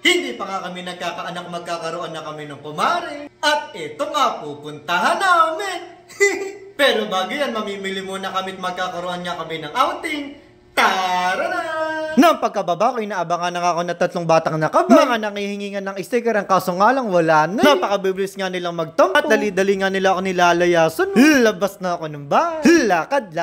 Hindi pa nga kami nagkakaanak, magkakaroon na kami ng kumare. At ito nga pupuntahan namin. Pero bago yan, mamimili muna kami at magkakaroon niya kami ng outing. Tara na! Nang pagkababa ko, inaabangan na ako na 3 batang nakabay. Mga nangihingingan ng sticker, ang kaso nga lang wala na. Napakabilis nga nilang magtampo. At dali-dali nga nila ako nilalayasan. Labas na ako ng bahay. Lakad,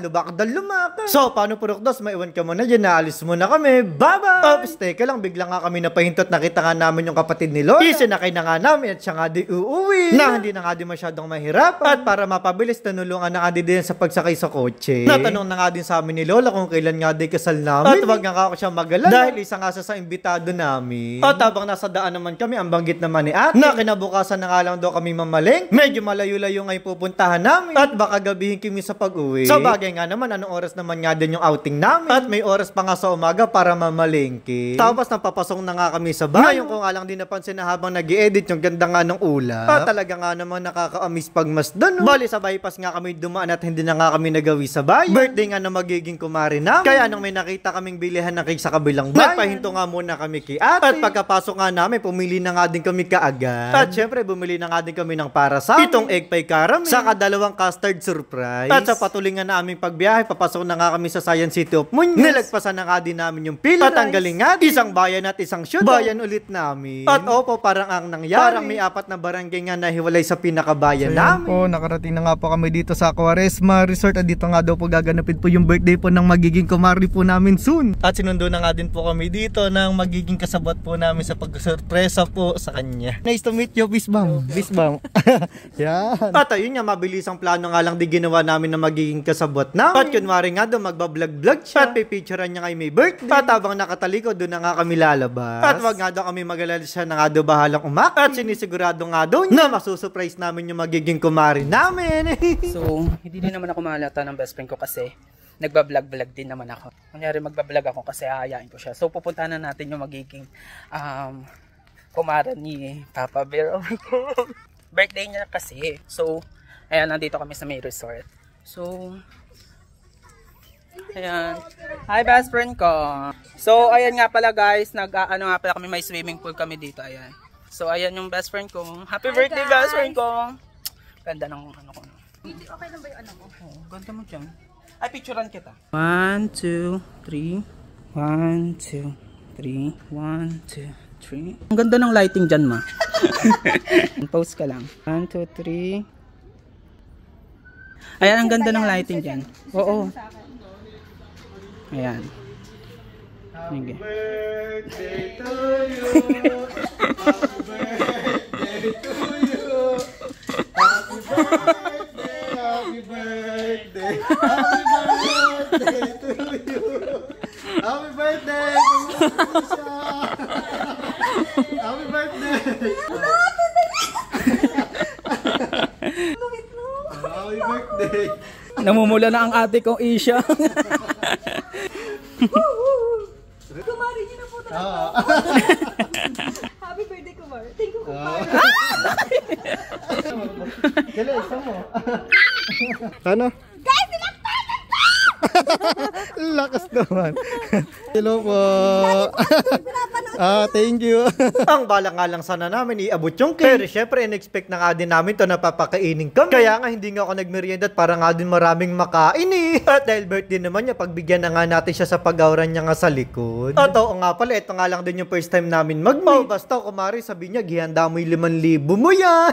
lumakad na lumakad. So, paano Purokdos? Maiwan ka muna dyan, naalis muna kami. Bye-bye! Oops, teka lang, bigla nga kami napahintot. Nakita nga namin yung kapatid ni Lola. Isinakay na nga namin at siya nga di uuwi. Na hindi na nga di masyadong mahirap. At para mapabilis, tanulungan na nga di din sa pagsakay sa kotse. Natanong na nga din sa amin ni Lola kung kailan nga di kasal namin. At wag nga ako siya mag-alala dahil isa nga sa imbitado namin. At habang nasa daan naman kami, ang banggit naman ni ate na kinabukasan na nga lang daw kami mamaling. Medyo malayo-layo nga yung pupuntahan namin. At baka gabihin kami sa pag-uwi. So bagay nga naman, anong oras naman nga din yung outing namin. At may oras pa nga sa umaga para mamalengke. Tapos napapasok na nga kami sa bahay. Ngayon ko nga lang din napansin na habang nag-i-edit yung ganda nga ng ulap. At talaga nga naman nakaka-amis pagmasdan. Bali sa bypass nga kami dumaan at hindi na nga kami nagawi sa bayan. Birthday nga na magiging kumare namin. Kaya nung may nakita kaming bilihan ng cake sa kabilang bayan, nagpahinto nga muna kami kay ate. At pagkapasok nga namin, pumili na nga din kami kaagad. At syempre, bumili na nga din kami ng para sa itong egg pie caramel, saka 2 custard surprise. At sa patuloy nga na aming pagbiyahe, papasok na nga kami sa Science City of Muñoz. Nilagpasan na nga din namin yung pillar. At ang galing nga, isang bayan at isang syudad. Bayan ulit namin. At opo, parang ang nangyari, parang may 4 na barangay nga nahiwalay sa pinakabayan namin. Po, nakarating na nga po kami dito sa Quaresma Resort. At dito nga daw po gaganapin po yung birthday po ng magiging kumari po namin soon. At sinundo na nga din po kami dito ng magiging kasabot po namin sa pagsurpresa po sa kanya. Nice to meet you, Bisbam. Bisbam. Yan. At ayun nga, mabilis ang plano nga lang di ginawa namin na magiging kasabot namin. At kunwari nga doon, magbablog-vlog siya. At pipicturean niya kay may birthday. At habang nakatalikod, doon na nga kami lalabas. At wag nga daw kami mag-alala, siya na nga daw bahalang umak. At sinisigurado nga doon na masusurprise namin yung magiging kumari namin. So, hindi din naman ako mahalata ng best friend ko kasi nagbablog-vlog din naman ako. Kunyari magbablog ako kasi hahayain ko siya. So pupuntahan na natin yung magiging kumara ni Papa Bear. Oh my God. Birthday niya kasi. So, ayan, nandito kami sa may resort. So, ayan. Hi best friend ko. So, ayan nga pala guys, ano nga pala kami, may swimming pool kami dito. Ayan. So, ayan yung best friend ko. Happy birthday best friend ko. Ganda ng ano ko. Okay lang ba yung ano mo? Oh, ganda mo dyan. Ay, picturean kita. 1, 2, 3. 1, 2, 3. 1, 2, 3. Ang ganda ng lighting dyan, ma. Post ka lang. 1, 2, 3. Ayan, ang ganda ng lighting dyan. Oo. Ayan. Happy birthday to you. Happy birthday to you. Happy birthday. Happy birthday. Happy birthday to you. Happy birthday. Happy birthday. Happy birthday. Namumula na ang ate kong Isha. Kumari niyo na po talaga. Happy birthday, Kumar. Thank you, Kumar. Kailan isa mo? Ano? Guys, sinaktan! Lakas naman. Hello po. Thank you. Ang balak nga lang sana namin iabot yung cake. Pero syempre, in-expect na nga din namin to napapakainin kami. Kaya nga hindi nga ako nagmerienda at para nga din maraming makain eh. At dahil birthday naman niya, pagbigyan na nga natin siya sa pag-auran niya nga sa likod. At oo nga pala, ito nga lang din yung first time namin mag-meet. Basta kumari, sabi niya, gihanda mo yung 5,000 mo yan.